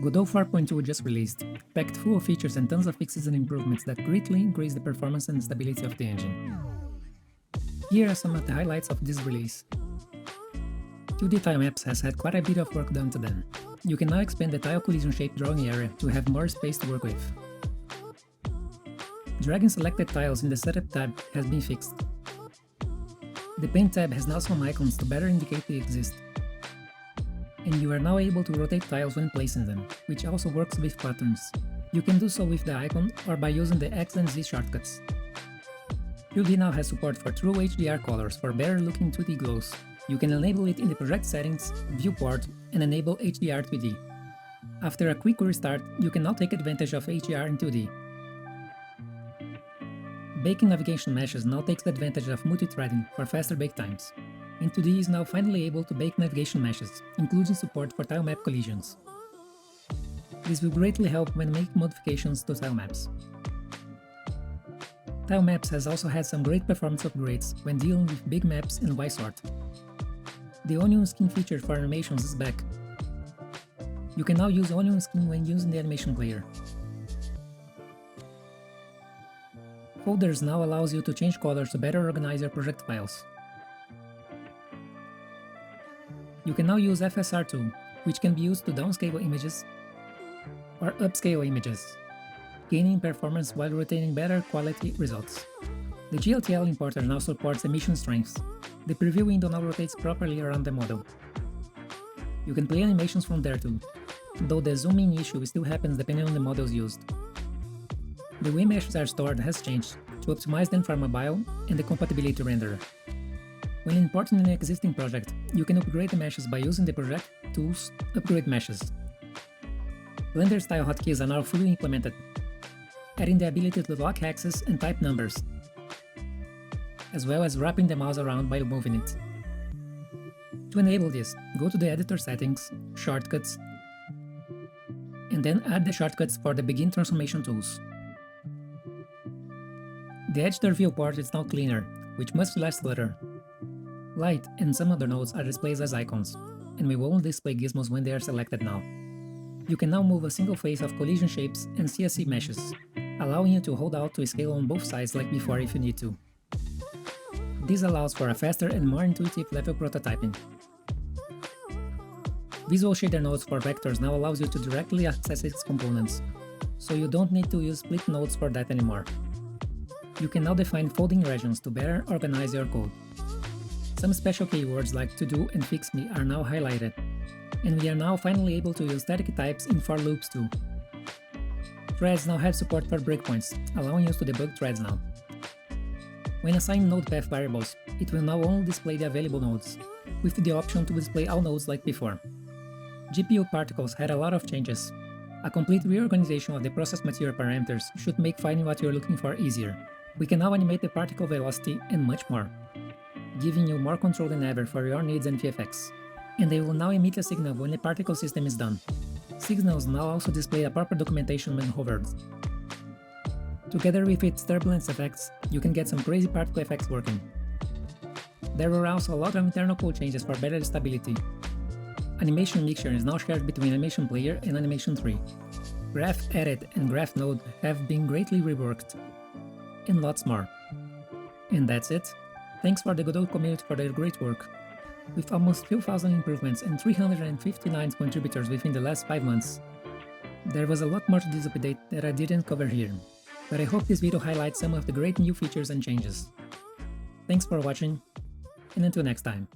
Godot 4.2 just released, packed full of features and tons of fixes and improvements that greatly increase the performance and stability of the engine. Here are some of the highlights of this release. 2D Tilemaps has had quite a bit of work done to them. You can now expand the tile collision shape drawing area to have more space to work with. Dragging selected tiles in the Setup tab has been fixed. The Paint tab has now some icons to better indicate they exist. And you are now able to rotate tiles when placing them, which also works with patterns. You can do so with the icon or by using the X and Z shortcuts. 2D now has support for true HDR colors for better looking 2D glows. You can enable it in the project settings, viewport, and enable HDR 3D. After a quick restart, you can now take advantage of HDR in 2D. Baking navigation meshes now takes advantage of multi-threading for faster bake times. And 2D is now finally able to bake navigation meshes, including support for tilemap collisions. This will greatly help when making modifications to tilemaps. Tilemaps has also had some great performance upgrades when dealing with big maps and Y-sort. The onion skin feature for animations is back. You can now use onion skin when using the animation player. Folders now allows you to change colors to better organize your project files. You can now use FSR tool, which can be used to downscale images or upscale images, gaining performance while retaining better quality results. The GLTL importer now supports emission strengths. The preview window now rotates properly around the model. You can play animations from there too, though the zoom-in issue still happens depending on the models used. The way meshes are stored has changed to optimize them for mobile and the compatibility renderer. When importing an existing project, you can upgrade the meshes by using the Project Tools Upgrade Meshes. Blender style hotkeys are now fully implemented, adding the ability to lock axes and type numbers, as well as wrapping the mouse around while moving it. To enable this, go to the Editor Settings, Shortcuts, and then add the shortcuts for the Begin Transformation tools. The Editor viewport is now cleaner, which must last further. Light and some other nodes are displayed as icons, and we won't display gizmos when they are selected now. You can now move a single face of collision shapes and CSC meshes, allowing you to hold out to scale on both sides like before if you need to. This allows for a faster and more intuitive level prototyping. Visual shader nodes for vectors now allows you to directly access its components, so you don't need to use split nodes for that anymore. You can now define folding regions to better organize your code. Some special keywords like to do and fix me are now highlighted, and we are now finally able to use static types in for loops too. Threads now have support for breakpoints, allowing us to debug threads now. When assigning node path variables, it will now only display the available nodes, with the option to display all nodes like before. GPU particles had a lot of changes. A complete reorganization of the process material parameters should make finding what you're looking for easier. We can now animate the particle velocity and much more, giving you more control than ever for your needs and VFX. And they will now emit a signal when the particle system is done. Signals now also display a proper documentation when hovered. Together with its turbulence effects, you can get some crazy particle effects working. There were also a lot of internal code changes for better stability. Animation mixture is now shared between Animation Player and Animation 3. Graph Edit and Graph Node have been greatly reworked. And lots more. And that's it. Thanks for the Godot community for their great work. With almost 2,000 improvements and 359 contributors within the last 5 months. There was a lot more to this update that I didn't cover here, but I hope this video highlights some of the great new features and changes. Thanks for watching, and until next time.